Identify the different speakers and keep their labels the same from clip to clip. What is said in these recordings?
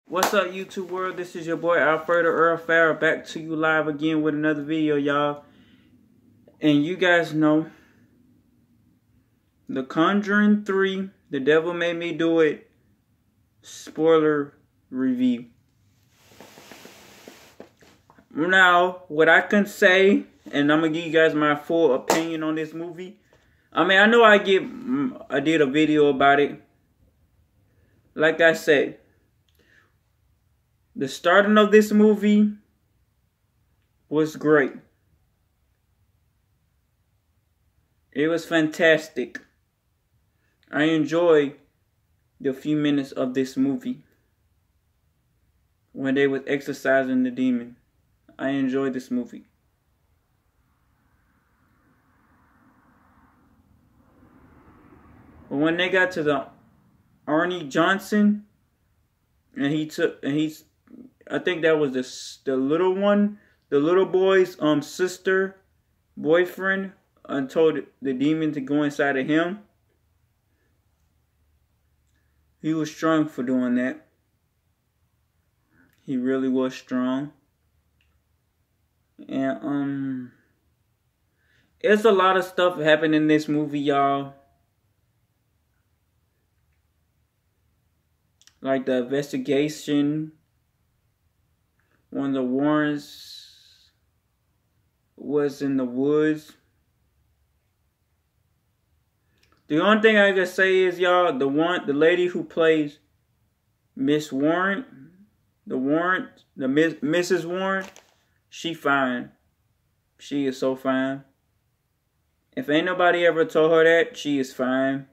Speaker 1: What's up, YouTube world? This is your boy Alfredo Earl Farrah, back to you live again with another video, y'all. And you guys know, The Conjuring 3, The Devil Made Me Do It, spoiler review. Now, what I can say, and I'm going to give you guys my full opinion on this movie. I mean, I know I did a video about it. Like I said, the starting of this movie was great. It was fantastic. I enjoyed the few minutes of this movie when they was exorcising the demon. I enjoyed this movie. But when they got to the Arnie Johnson, and I think that was the little one, the little boy's sister, boyfriend, and told the demon to go inside of him. He was strong for doing that. He really was strong. And it's a lot of stuff happening in this movie, y'all. Like the investigation, when the Warrens was in the woods. The only thing I can say is, y'all, the lady who plays Miss Warren, Mrs. Warren, she fine. She is so fine. If ain't nobody ever told her that, she is fine.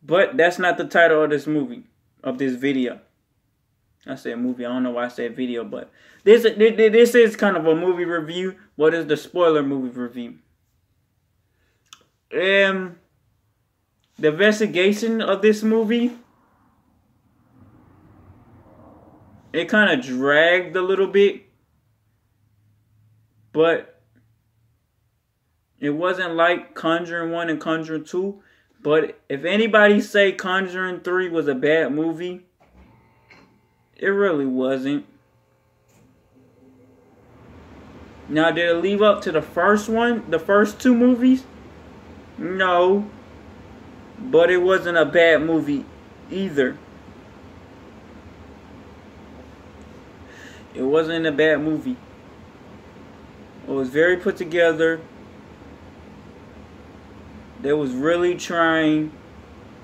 Speaker 1: But that's not the title of this movie, of this video. I said movie. I don't know why I said video, but this is kind of a movie review. What is the spoiler movie review? The investigation of this movie, it kind of dragged a little bit, but it wasn't like Conjuring 1 and Conjuring 2. But if anybody say Conjuring 3 was a bad movie, it really wasn't. Now, did it leave up to the first one, the first two movies? No. But it wasn't a bad movie either. It wasn't a bad movie. It was very put together. They was really trying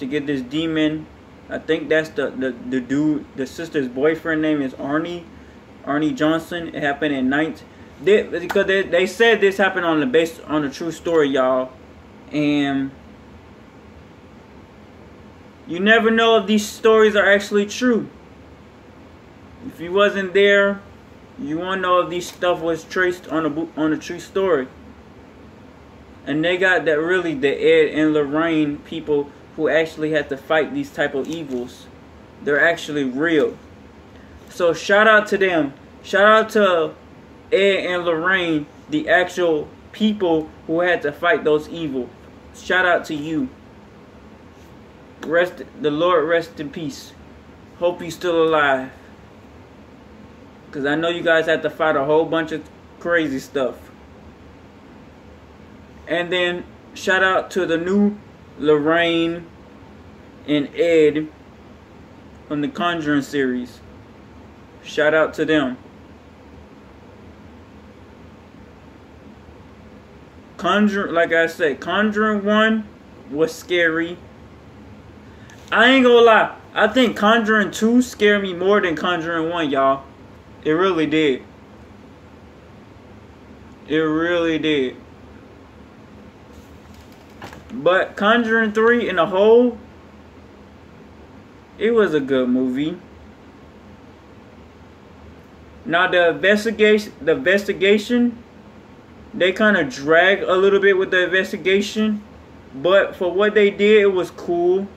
Speaker 1: to get this demon. I think that's the dude, the sister's boyfriend name is Arnie Johnson. It happened in because they said this happened on a true story, y'all. And you never know if these stories are actually true. If you wasn't there, you won't know if these stuff was traced on a true story. And they got the Ed and Lorraine people who actually had to fight these type of evils. They're actually real. So shout out to them. Shout out to Ed and Lorraine, the actual people who had to fight those evil. Shout out to you. The Lord rest in peace. Hope you still alive. Because I know you guys had to fight a whole bunch of crazy stuff. And then shout out to the new Lorraine and Ed from the Conjuring series. Shout out to them. Like I said, Conjuring 1 was scary. I ain't gonna lie. I think Conjuring 2 scared me more than Conjuring 1, y'all. It really did. It really did. But Conjuring 3 in a whole, it was a good movie. Now the investigation, they kind of dragged a little bit with the investigation. But for what they did, it was cool.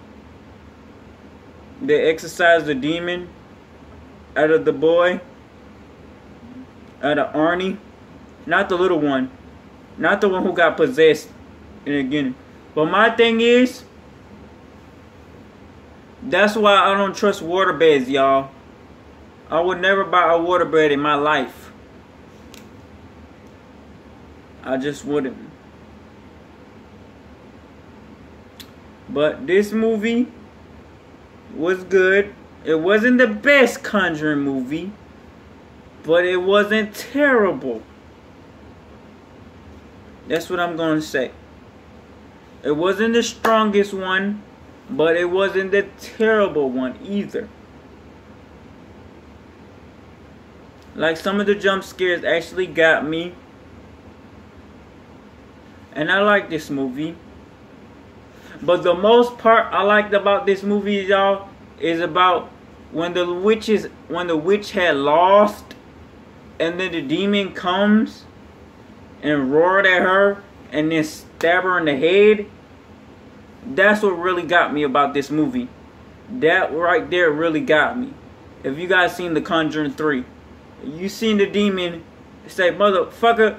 Speaker 1: They exorcised the demon out of the boy, out of Arnie. Not the little one. Not the one who got possessed in the beginning. But my thing is, That's why I don't trust waterbeds, y'all. I would never buy a waterbed in my life. I just wouldn't. But this movie was good. It wasn't the best Conjuring movie, but it wasn't terrible. That's what I'm going to say. It wasn't the strongest one, but it wasn't the terrible one either. Like, some of the jump scares actually got me. And I like this movie. But the most part I liked about this movie, y'all, is about when the witch had lost, and then the demon comes and roared at her and then stab her in the head. That's what really got me about this movie. That right there really got me. If you guys seen The Conjuring 3, you seen the demon say, "Motherfucker,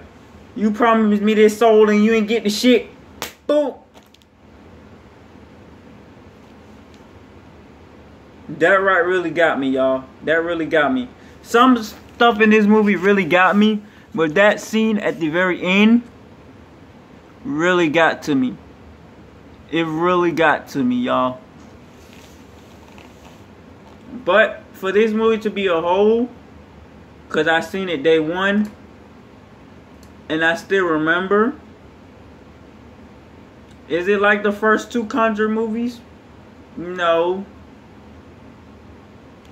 Speaker 1: you promised me this soul and you ain't get the shit." Boom. That right really got me, y'all. That really got me. Some stuff in this movie really got me, but that scene at the very end really got to me. It really got to me, y'all. But for this movie to be a whole, because I seen it day one, and I still remember. Is it like the first two Conjuring movies? No.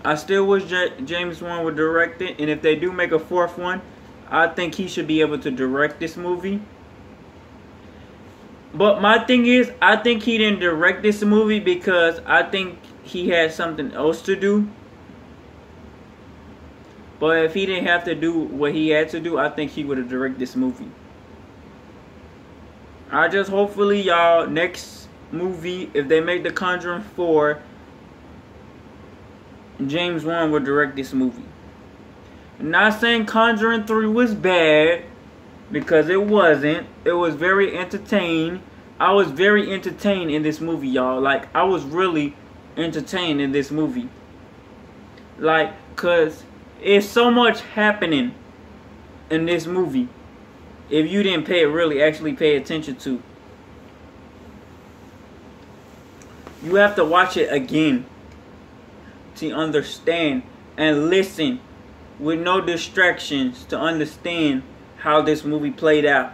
Speaker 1: I still wish James Wan would direct it, and if they do make a fourth one, I think he should be able to direct this movie. But my thing is, I think he didn't direct this movie because I think he had something else to do. But if he didn't have to do what he had to do, I think he would have directed this movie. I just hopefully, y'all, next movie, if they make The Conjuring 4, James Wan will direct this movie. I'm not saying Conjuring 3 was bad, because it wasn't. It was very entertaining. I was very entertained in this movie, y'all. Like, I was really entertained in this movie. Like, cause it's so much happening in this movie. If you didn't actually pay attention to. You have to watch it again to understand and listen with no distractions to understand how this movie played out.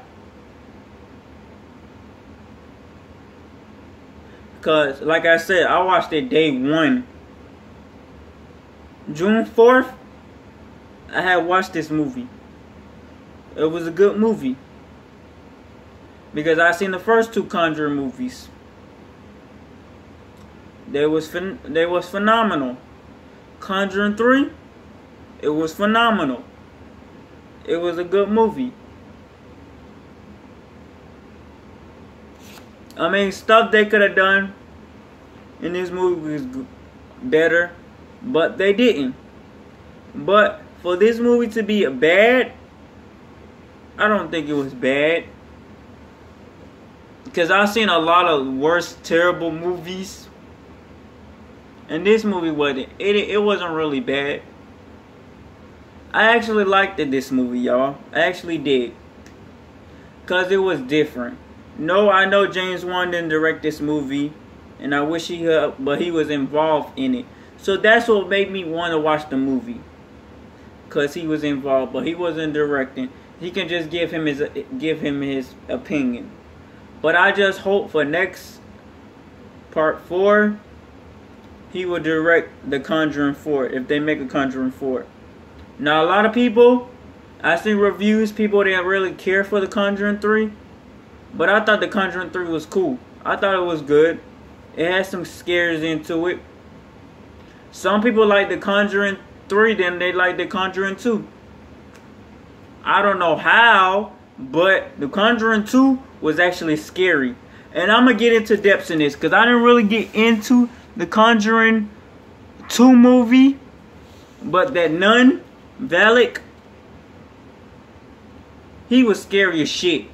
Speaker 1: Because, like I said, I watched it day one. June 4th, I had watched this movie. It was a good movie. Because I seen the first two Conjuring movies. They was phenomenal. Conjuring 3, it was phenomenal. It was a good movie. I mean, stuff they could have done in this movie was better, but they didn't. But for this movie to be bad, I don't think it was bad. Because I've seen a lot of worse, terrible movies. And this movie wasn't. It wasn't really bad. I actually liked this movie, y'all. I actually did. Because it was different. No, I know James Wan didn't direct this movie. And I wish he had, but he was involved in it. So that's what made me want to watch the movie. Because he was involved, but he wasn't directing. He can just give him his opinion. But I just hope for next part 4, he will direct The Conjuring 4 if they make a Conjuring 4. Now, a lot of people, I see reviews, people that really care for The Conjuring 3. But I thought The Conjuring 3 was cool. I thought it was good. It had some scares into it. Some people like The Conjuring 3, then they like The Conjuring 2. I don't know how, but The Conjuring 2 was actually scary. And I'm going to get into depths in this, because I didn't really get into The Conjuring 2 movie. But that nun, Valak, he was scary as shit.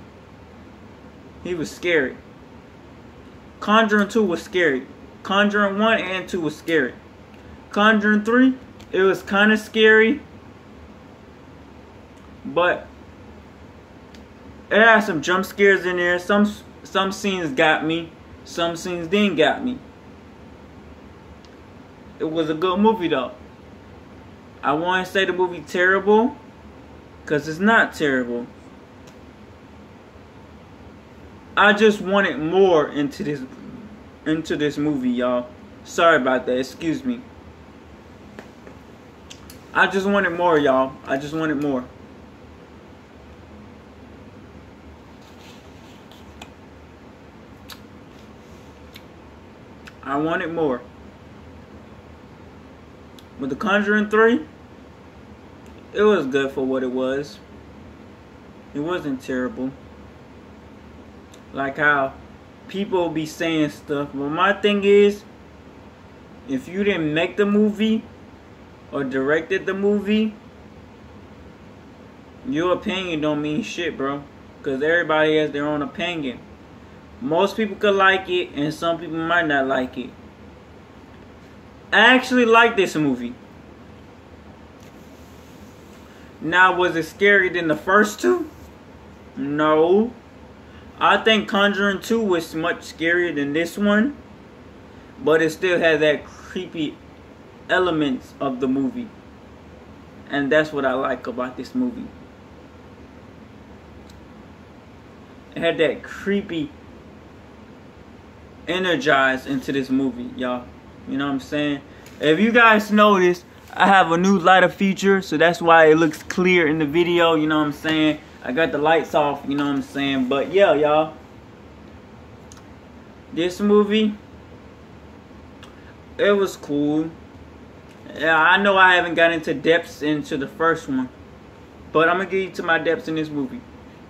Speaker 1: He was scary. Conjuring 2 was scary. Conjuring 1 and 2 was scary. Conjuring 3, it was kind of scary, but it had some jump scares in there. Some scenes got me, some scenes didn't got me. It was a good movie though. I want to say the movie terrible, because it's not terrible. I just wanted more into this movie, y'all. Sorry about that. Excuse me. I just wanted more, y'all. I just wanted more. I wanted more. With The Conjuring 3, it was good for what it was. It wasn't terrible. Like how people be saying stuff. But my thing is, if you didn't make the movie or directed the movie, your opinion don't mean shit, bro. Because everybody has their own opinion. Most people could like it, and some people might not like it. I actually like this movie. Now, was it scarier than the first two? No. I think Conjuring 2 was much scarier than this one. But it still had that creepy elements of the movie. And that's what I like about this movie. It had that creepy energized into this movie, y'all. You know what I'm saying? If you guys notice, I have a new lighter feature, so that's why it looks clear in the video. You know what I'm saying? I got the lights off, you know what I'm saying? But yeah, y'all, this movie, it was cool. Yeah, I know I haven't got into depths into the first one, but I'm gonna get you to my depths in this movie.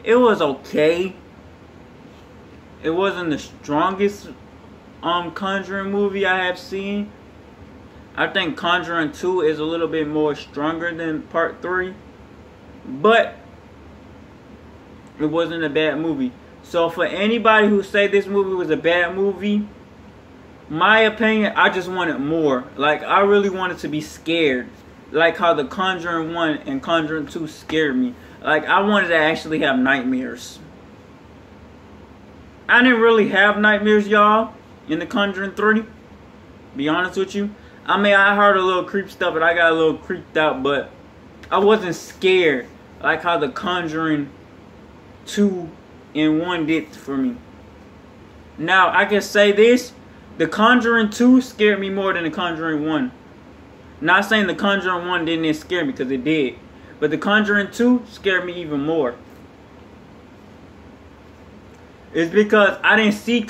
Speaker 1: It was okay. It wasn't the strongest Conjuring movie I have seen. I think Conjuring 2 is a little bit more stronger than Part 3. But it wasn't a bad movie. So for anybody who say this movie was a bad movie, my opinion, I just wanted more. Like, I really wanted to be scared. Like how the Conjuring 1 and Conjuring 2 scared me. Like, I wanted to actually have nightmares. I didn't really have nightmares, y'all, in the Conjuring 3. Be honest with you. I mean, I heard a little creep stuff and I got a little creeped out, but I wasn't scared like how the Conjuring 2 and 1 did for me. Now, I can say this. The Conjuring 2 scared me more than the Conjuring 1. Not saying the Conjuring 1 didn't scare me, because it did. But the Conjuring 2 scared me even more. It's because I didn't see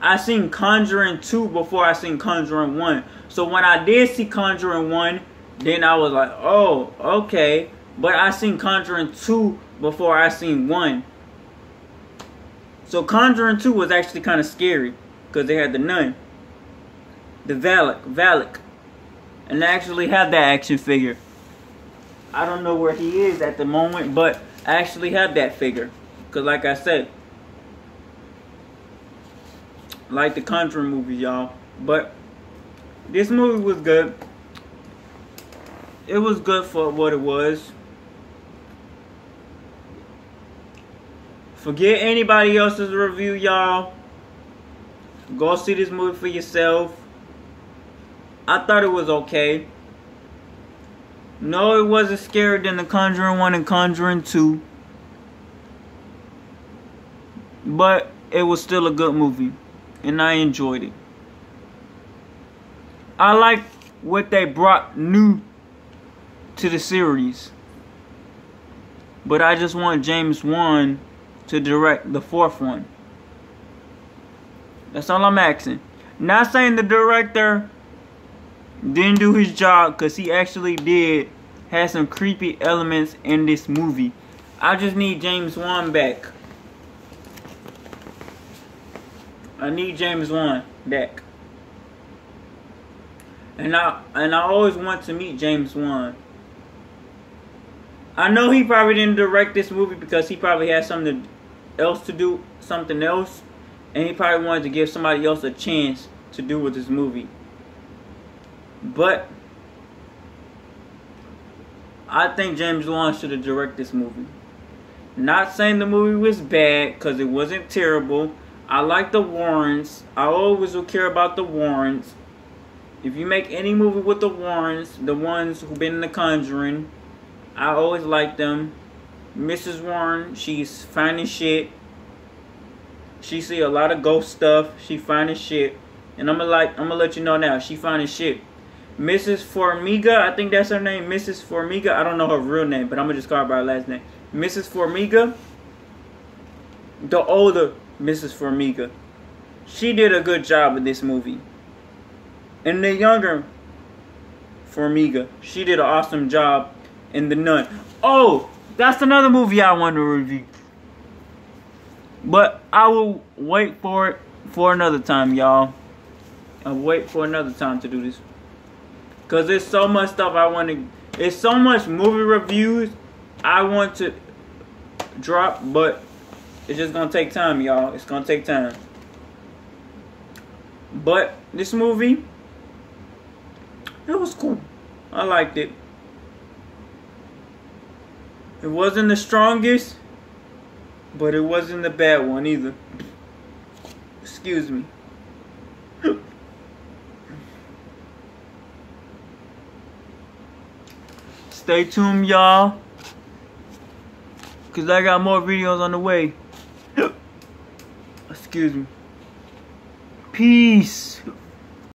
Speaker 1: I seen Conjuring 2 before I seen Conjuring 1. So when I did see Conjuring 1, then I was like, oh, okay. But I seen Conjuring 2 before I seen 1. So Conjuring 2 was actually kind of scary, because they had the nun, the Valak. And they actually had that action figure. I don't know where he is at the moment, but I actually have that figure. Because like I said, like the Conjuring movie, y'all. But this movie was good. It was good for what it was. Forget anybody else's review, y'all. Go see this movie for yourself. I thought it was okay. No, it wasn't scarier than the Conjuring 1 and Conjuring 2. But it was still a good movie. And I enjoyed it. I like what they brought new to the series. But I just want James Wan to direct the 4th one. That's all I'm asking. Not saying the director didn't do his job, because he actually did have some creepy elements in this movie. I just need James Wan back. I need James Wan back. And I always want to meet James Wan. I know he probably didn't direct this movie because he probably had something else to do, and he probably wanted to give somebody else a chance to do with this movie. But I think James Wan should have directed this movie. Not saying the movie was bad, because it wasn't terrible. I like the Warrens. I always will care about the Warrens. If you make any movie with the Warrens, the ones who've been in the Conjuring, I always like them. Mrs. Warren, she's fine as shit. She see a lot of ghost stuff. She fine as shit. And I'm gonna let you know now, she fine as shit. Mrs. Formiga, I think that's her name. Mrs. Formiga. I don't know her real name, but I'm gonna just call her by her last name. Mrs. Formiga. The older Mrs. Formiga. She did a good job with this movie. And the younger Formiga, she did an awesome job in The Nun. Oh, that's another movie I want to review. But I will wait for it for another time, y'all. I'll wait for another time to do this. Because there's so much stuff I want to... There's so much movie reviews I want to drop, but it's just going to take time, y'all. It's going to take time. But this movie, it was cool. I liked it. It wasn't the strongest, but it wasn't the bad one either. Excuse me. Stay tuned, y'all, because I got more videos on the way. Excuse me. Peace.